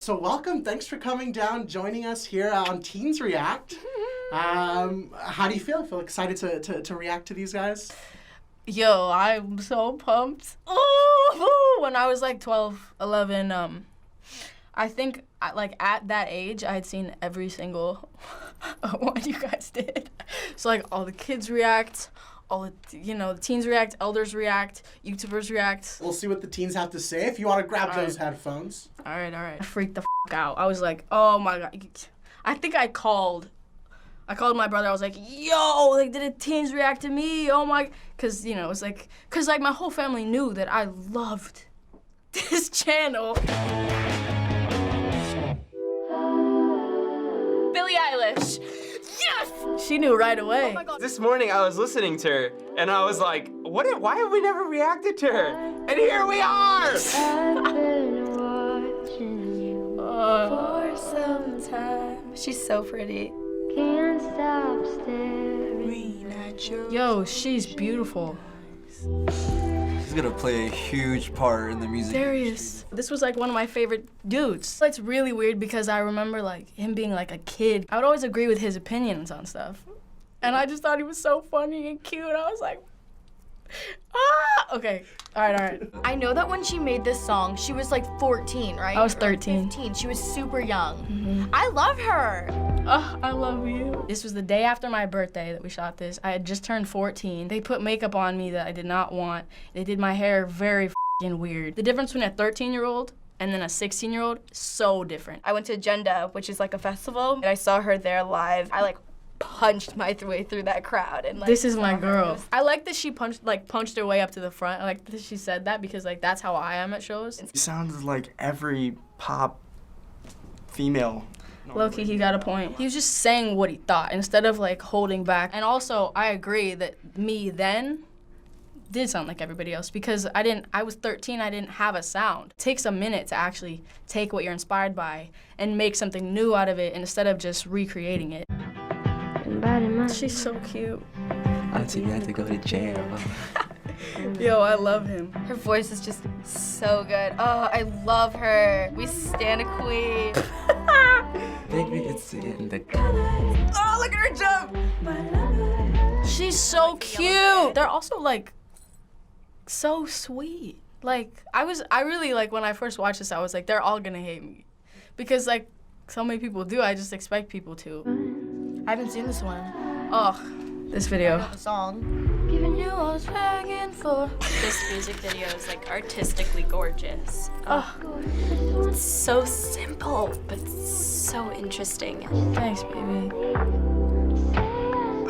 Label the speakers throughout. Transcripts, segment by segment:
Speaker 1: So welcome, thanks for coming down, joining us here on Teens React. How do you feel? Feel excited to react to these guys?
Speaker 2: Yo, I'm so pumped. Ooh, when I was like 12, 11, I think like at that age, I had seen every single one you guys did. So like all the kids react, all the, the teens react, elders react, YouTubers react.
Speaker 1: We'll see what the teens have to say if you want to grab those headphones.
Speaker 2: All right. I freaked the out. I was like, oh my God. I think I called my brother. I was like, yo, like, did the teens react to me? Oh my, cause it was like, cause like my whole family knew that I loved this channel. Billie Eilish. Yes! She knew right away.
Speaker 3: Oh my God. This morning I was listening to her and I was like, why have we never reacted to her? And here we are!
Speaker 4: I've been watching you
Speaker 2: For some time. She's so pretty.
Speaker 4: Can't stop staring
Speaker 2: at you. Yo, she's beautiful.
Speaker 5: She's gonna play a huge part in the music
Speaker 2: Darius. This was like one of my favorite dudes. It's really weird because I remember like him being like a kid. I would always agree with his opinions on stuff. And I just thought he was so funny and cute. I was like, ah! Okay, all right.
Speaker 6: I know that when she made this song, she was like 14, right?
Speaker 2: I was 13.
Speaker 6: Or 15. She was super young. I love her.
Speaker 2: Oh, I love you. This was the day after my birthday that we shot this. I had just turned 14. They put makeup on me that I did not want. They did my hair very f***ing weird. The difference between a 13-year-old and then a 16-year-old, so different.
Speaker 6: I went to Agenda, which is like a festival, and I saw her there live. I like punched my way through that crowd and like,
Speaker 2: this is my girl. I like that she punched her way up to the front. I like that she said that because like that's how I am at shows.
Speaker 7: He sounded like every pop female.
Speaker 2: Low-key, he got a point. He was just saying what he thought instead of like holding back. And also, I agree that me then did sound like everybody else because I was 13, I didn't have a sound. It takes a minute to actually take what you're inspired by and make something new out of it instead of just recreating it. She's so cute.
Speaker 5: Auntie, you have to go to jail.
Speaker 2: Yo, I love him.
Speaker 6: Her voice is just so good. Oh, I love her. We stand a queen.
Speaker 5: Baby, it's in the
Speaker 6: Oh, look at her jump.
Speaker 2: She's so cute. They're also like so sweet. Like I really like when I first watched this, I was like, they're all gonna hate me. Because like so many people do, I just expect people to.
Speaker 6: I haven't seen this one.
Speaker 2: Oh, this video.
Speaker 6: The song.
Speaker 2: Giving you all I was begging for.
Speaker 8: This music video is like artistically gorgeous.
Speaker 2: Oh,
Speaker 8: it's so simple, but so interesting.
Speaker 2: Thanks, baby.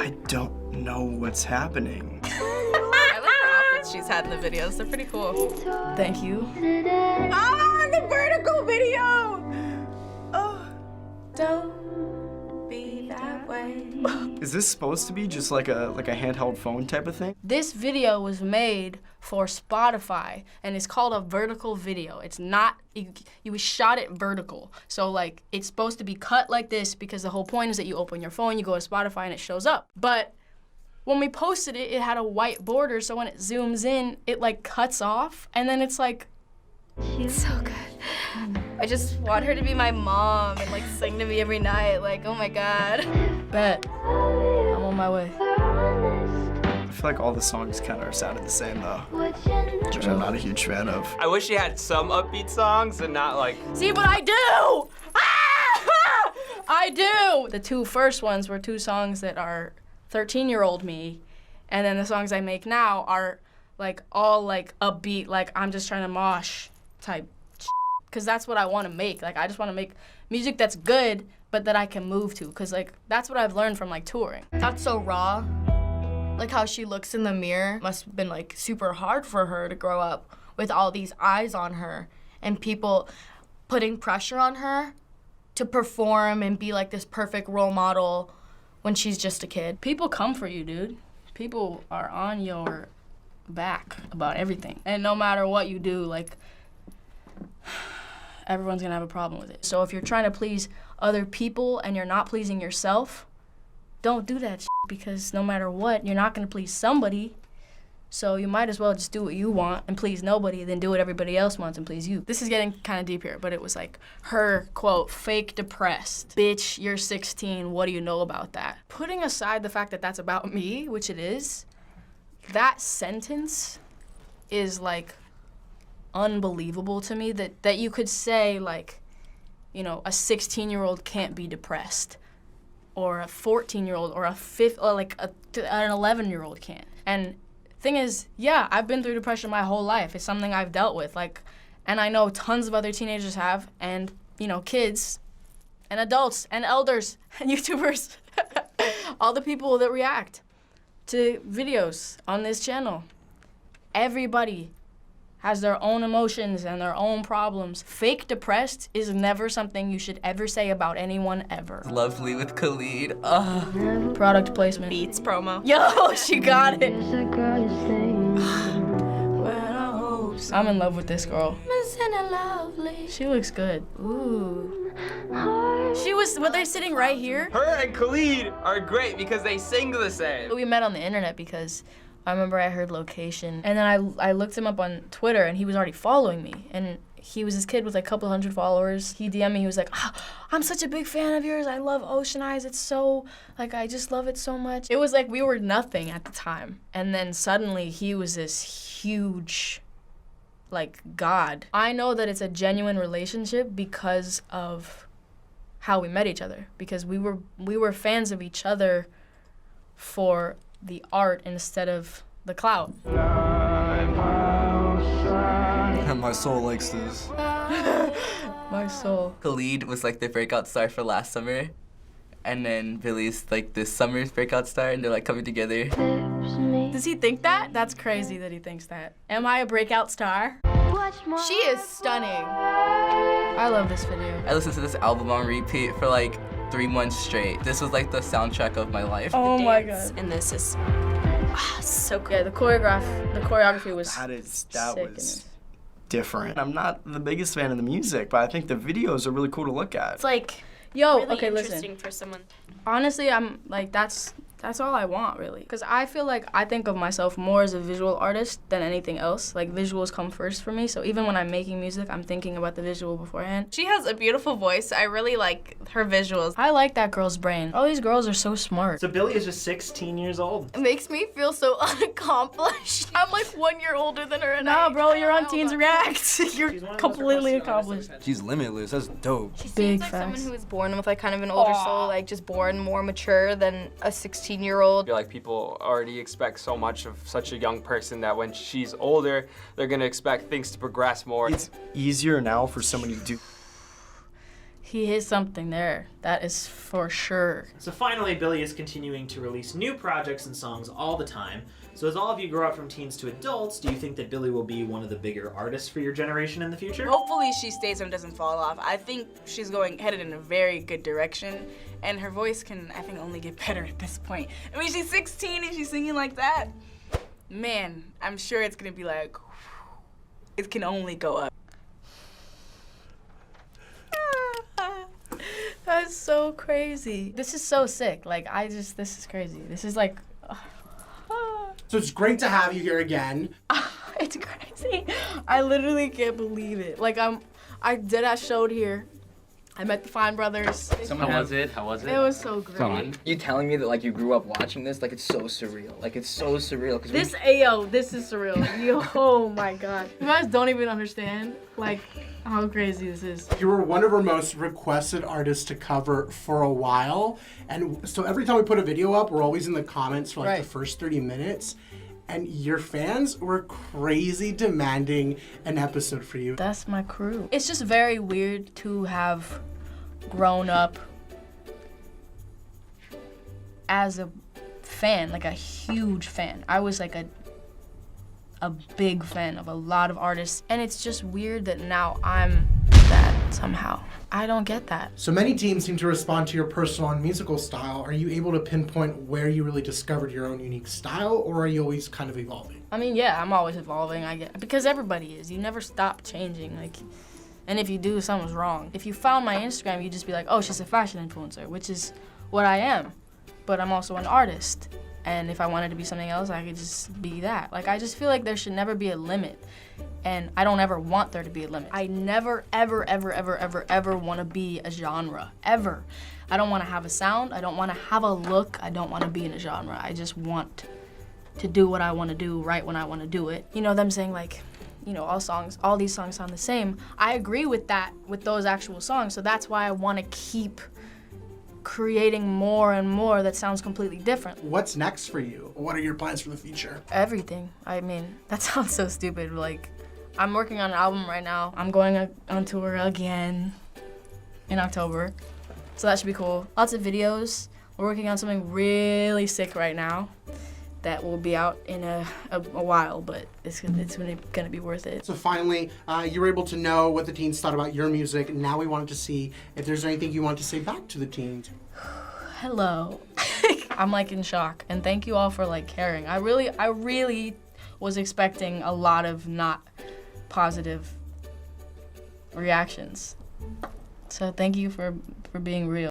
Speaker 7: I don't know what's happening.
Speaker 8: I like the outfits she's had in the videos. They're pretty cool.
Speaker 2: Thank you.
Speaker 6: Oh, the vertical video! Oh,
Speaker 2: Don't be that way.
Speaker 7: Is this supposed to be just like a handheld phone type of thing?
Speaker 2: This video was made for Spotify, and it's called a vertical video. It's not, you shot it vertical. So like, it's supposed to be cut like this because the whole point is that you open your phone, you go to Spotify, and it shows up. But when we posted it, it had a white border, so when it zooms in, it like cuts off, and then it's like,
Speaker 6: it's so good. I just want her to be my mom and like sing to me every night. Like, oh my God.
Speaker 2: bet. I'm on my way.
Speaker 7: I feel like all the songs kind of sounded the same though, which I'm not a huge fan of.
Speaker 3: I wish she had some upbeat songs and not like...
Speaker 2: See, but I do! Ah! I do! The two first ones were two songs that are 13-year-old me, and then the songs I make now are like all like upbeat, like I'm just trying to mosh type shit. Cause that's what I want to make. Like I just want to make music that's good, but that I can move to. Cause like that's what I've learned from like touring.
Speaker 6: That's so raw. Like how she looks in the mirror must have been like super hard for her to grow up with all these eyes on her and people putting pressure on her to perform and be like this perfect role model when she's just a kid.
Speaker 2: People come for you, dude. People are on your back about everything. And no matter what you do, like, everyone's gonna have a problem with it. So if you're trying to please other people and you're not pleasing yourself, don't do that shit, because no matter what, you're not gonna please somebody. So you might as well just do what you want and please nobody than do what everybody else wants and please you. This is getting kind of deep here, but it was like her, quote, fake depressed. Bitch, you're 16, what do you know about that? Putting aside the fact that that's about me, which it is, that sentence is like unbelievable to me that you could say like, you know, a 16-year-old can't be depressed or a 14-year-old or an 11-year-old can't. And thing is, yeah, I've been through depression my whole life. It's something I've dealt with, like, and I know tons of other teenagers have, and, you know, kids, and adults, and elders, and YouTubers, all the people that react to videos on this channel. Everybody has their own emotions and their own problems. Fake depressed is never something you should ever say about anyone ever.
Speaker 9: Lovely with Khalid.
Speaker 2: Product placement.
Speaker 8: Beats promo.
Speaker 2: Yo, she got it.
Speaker 4: It's a girl thing.
Speaker 2: I'm in love with this girl. She looks good. Ooh. Well, they're sitting right here.
Speaker 3: Her and Khalid are great because they sing the same.
Speaker 2: We met on the internet because I remember I heard location, and then I looked him up on Twitter, and he was already following me, and he was this kid with like a couple hundred followers. He DM'd me, he was like, I'm such a big fan of yours, I love Ocean Eyes, it's so, like, I just love it so much. It was like we were nothing at the time, and then suddenly he was this huge, like, god. I know that it's a genuine relationship because of how we met each other, because we were fans of each other for the art instead of the clout.
Speaker 5: And my soul likes this.
Speaker 2: My soul.
Speaker 9: Khalid was like the breakout star for last summer, and then Billie's like this summer's breakout star, and they're like coming together.
Speaker 2: Does he think that? That's crazy that he thinks that. Am I a breakout star?
Speaker 6: She is stunning.
Speaker 2: I love this video.
Speaker 9: I listened to this album on repeat for like 3 months straight. This was like the soundtrack of my life.
Speaker 2: Oh my god.
Speaker 8: And this is so cool.
Speaker 2: Yeah, the choreography was
Speaker 7: That
Speaker 2: sick in
Speaker 7: was
Speaker 2: it.
Speaker 7: different. I'm not the biggest fan of the music, but I think the videos are really cool to look at.
Speaker 2: It's like, yo,
Speaker 8: Really
Speaker 2: okay,
Speaker 8: interesting
Speaker 2: listen.
Speaker 8: for someone.
Speaker 2: Honestly, I'm like, that's all I want, really. Because I feel like I think of myself more as a visual artist than anything else. Like, visuals come first for me, so even when I'm making music, I'm thinking about the visual beforehand.
Speaker 8: She has a beautiful voice. I really like her visuals.
Speaker 2: I like that girl's brain. All these girls are so smart.
Speaker 10: So Billie is just 16 years old.
Speaker 6: It makes me feel so unaccomplished. I'm like 1 year older than her, and
Speaker 2: Nah, bro, you're on Teens React. You're
Speaker 10: She's one of the most
Speaker 2: completely
Speaker 10: requested artists
Speaker 2: accomplished.
Speaker 5: She's limitless. That's dope.
Speaker 6: She
Speaker 2: Big
Speaker 6: seems like
Speaker 2: facts.
Speaker 6: someone who was born with like kind of an older soul, like just born more mature than a 16-year-old.
Speaker 3: I feel like people already expect so much of such a young person that when she's older, they're gonna expect things to progress more.
Speaker 7: It's easier now for somebody to do.
Speaker 2: He hit something there. That is for sure.
Speaker 10: So finally, Billie is continuing to release new projects and songs all the time. So as all of you grow up from teens to adults, do you think that Billie will be one of the bigger artists for your generation in the future?
Speaker 11: Hopefully she stays and doesn't fall off. I think she's headed in a very good direction, and her voice can, I think, only get better at this point. I mean, she's 16 and she's singing like that. Man, I'm sure it's gonna be like, it can only go up.
Speaker 2: That's so crazy. This is so sick. Like, this is crazy. This is like,
Speaker 1: So it's great to have you here again.
Speaker 2: it's crazy. I literally can't believe it. Like, I deadass showed here. I met the Fine Brothers.
Speaker 12: How was it? How was it?
Speaker 2: It was so great.
Speaker 12: Fun.
Speaker 9: You telling me that like you grew up watching this, like it's so surreal. Like it's so surreal. Cause
Speaker 2: This is surreal. Yo, oh my god. You guys don't even understand, like, how crazy this is.
Speaker 1: You were one of our most requested artists to cover for a while. And so every time we put a video up, we're always in the comments for like the first 30 minutes. And your fans were crazy demanding an episode for you.
Speaker 2: That's my crew. It's just very weird to have grown up as a fan, like a huge fan. I was like a big fan of a lot of artists, and it's just weird that now I'm that somehow. I don't get that.
Speaker 1: So many teens seem to respond to your personal and musical style. Are you able to pinpoint where you really discovered your own unique style, or are you always kind of evolving?
Speaker 2: I mean, yeah, I'm always evolving, I get, because everybody is. You never stop changing, like, and if you do, something's wrong. If you found my Instagram, you'd just be like, oh, she's a fashion influencer, which is what I am, but I'm also an artist. And if I wanted to be something else, I could just be that. Like, I just feel like there should never be a limit. And I don't ever want there to be a limit. I never, ever, ever, ever, ever, ever want to be a genre, ever. I don't want to have a sound. I don't want to have a look. I don't want to be in a genre. I just want to do what I want to do right when I want to do it. You know, them saying like, you know, all these songs sound the same. I agree with that, with those actual songs. So that's why I want to keep creating more and more that sounds completely different.
Speaker 1: What's next for you? What are your plans for the future?
Speaker 2: Everything. I mean, that sounds so stupid. Like, I'm working on an album right now. I'm going on tour again in October. So that should be cool. Lots of videos. We're working on something really sick right now that will be out in a while, but it's gonna be worth it.
Speaker 1: So finally, you were able to know what the teens thought about your music. Now we wanted to see if there's anything you want to say back to the teens.
Speaker 2: Hello. I'm like in shock, and thank you all for like caring. I really was expecting a lot of not positive reactions. So thank you for being real.